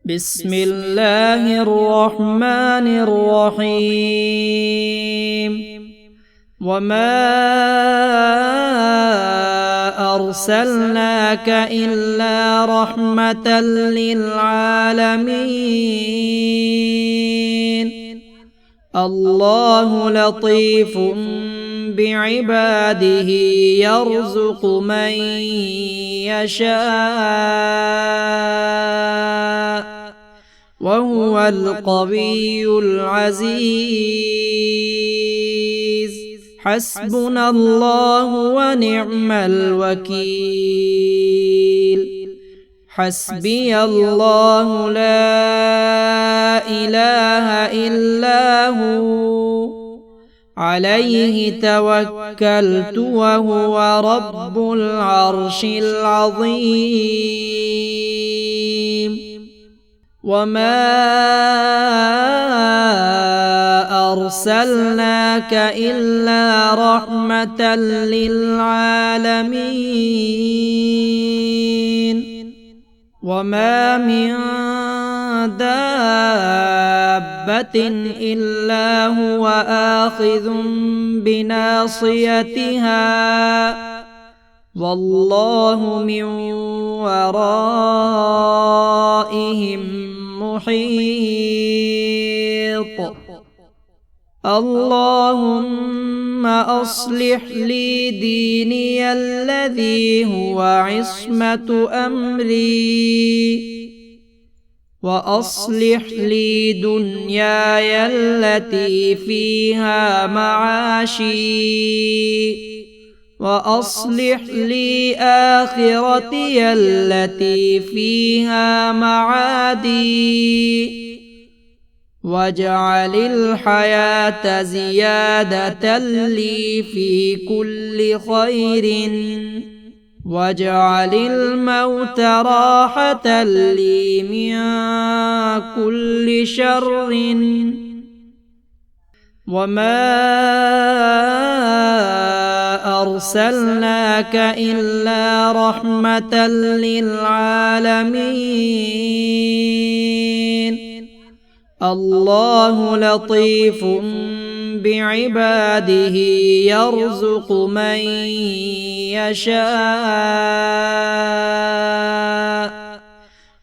بسم الله الرحمن الرحيم. وما أرسلناك إلا رحمة للعالمين. الله لطيف بعباده يرزق من يشاء وهو القوي العزيز. حسبنا الله ونعم الوكيل. حسبي الله لا إله إلا هو عليه توكلت وهو رب العرش العظيم. وما أرسلناك إلا رحمة للعالمين. وما من دابة إلا هو آخذ بناصيتها والله من ورائهم محيط. اللهم أصلح لي ديني الذي هو عصمة أمري وأصلح لي دنياي التي فيها معاشي وأصلح لي آخرتي التي فيها معادي واجعل الحياة زيادة لي في كل خير واجعل الموت راحة لي من كل شر. وما أرسلناك إلا رحمة للعالمين. الله لطيف بعباده يرزق من يشاء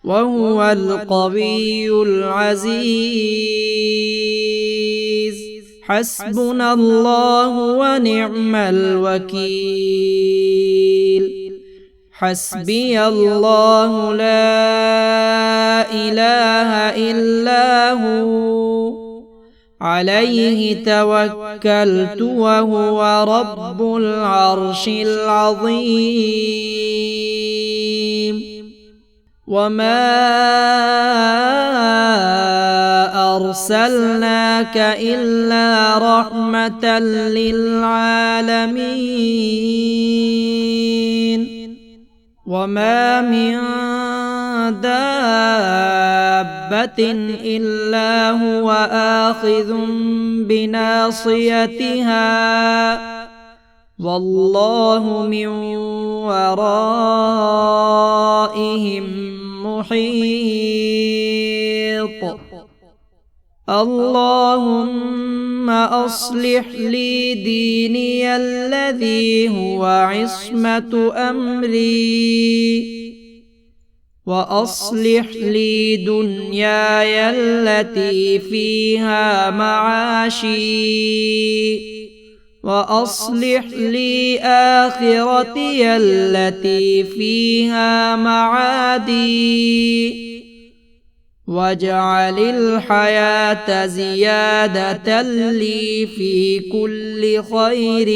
وهو القوي العزيز. حسبنا الله ونعم الوكيل. حسبي الله لا إله إلا هو عليه توكلت وهو رب العرش العظيم. وما أرسلناك إلا رحمة للعالمين. وما من دابة إلا هو آخذ بناصيتها والله من ورائهم محيط. اللهم أصلح لي ديني الذي هو عصمة أمري وأصلح لي دنياي التي فيها معاشي وأصلح لي آخرتي التي فيها معادي واجعل الحياة زيادة لي في كل خير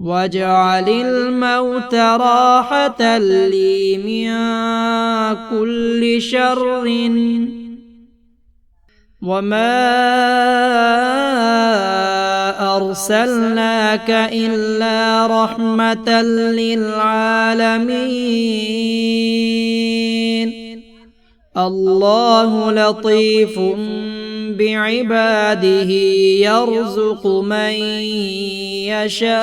واجعل الموت راحة لي من كل شر. وما أرسلناك إلا رحمة للعالمين. الله لطيف بعباده يرزق من يشاء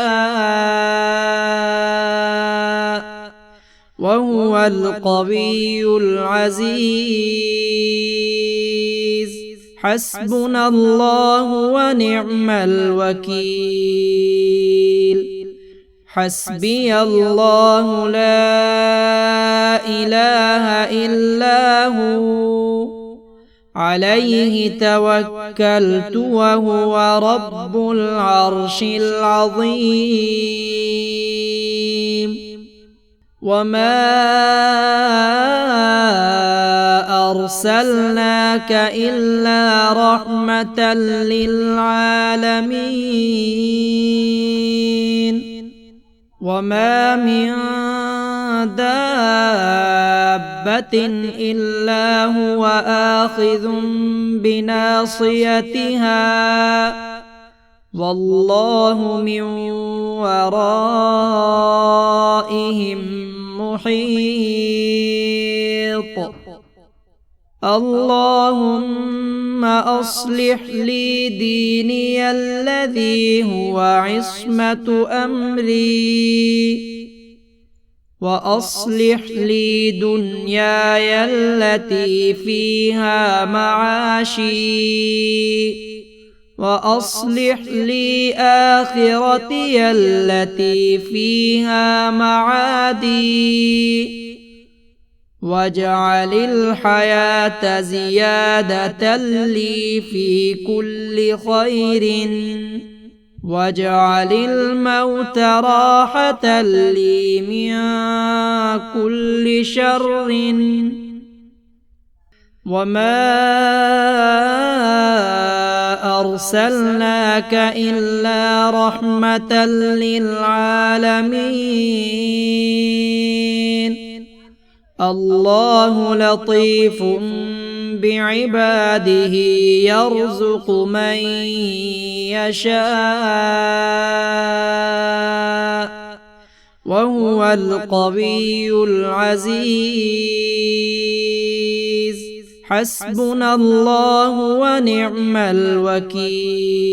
وهو القوي العزيز. حسبنا الله ونعم الوكيل. حسبي الله لا إله إلا هو عليه توكلت وهو رب العرش العظيم. وما أرسلناك إلا رحمة للعالمين. وما من دابة إلا هو آخذ بناصيتها والله من ورائهم محيط. اللهم أصلح لي ديني الذي هو عصمة أمري، وأصلح لي دنياي التي فيها معاشي، وأصلح لي آخرتي التي فيها معادي، واجعل الحياة زيادة لي في كل خير، واجعل الموت راحة لي من كل شر. وما أرسلناك إلا رحمة للعالمين. الله لطيف بعباده يرزق من يشاء وهو القوي العزيز. حسبنا الله ونعم الوكيل.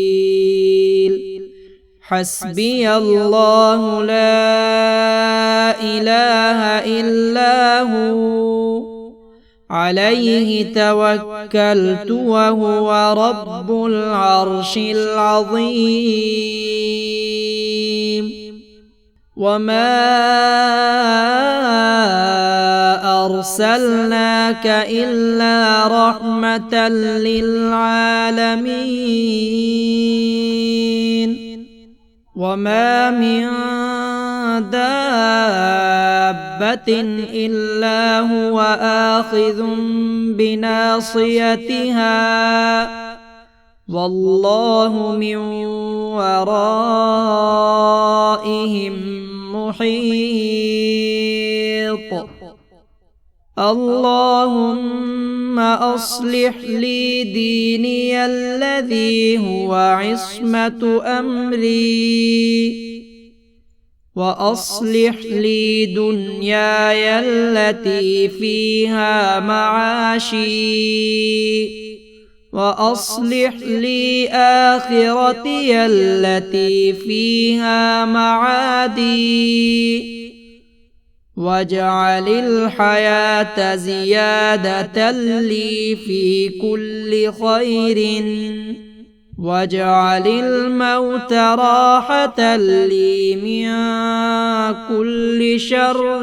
حسبي الله لا إله إلا هو عليه توكلت وهو رب العرش العظيم. وما أرسلناك إلا رحمة للعالمين. وما من دابة إلا هو آخذ بناصيتها والله من ورائهم محيط. اللهم أصلح لي ديني الذي هو عصمة أمري، وأصلح لي دنياي التي فيها معاشي، وأصلح لي آخرتي التي فيها معادي، واجعل الحياة زيادة لي في كل خير، واجعل الموت راحة لي من كل شر.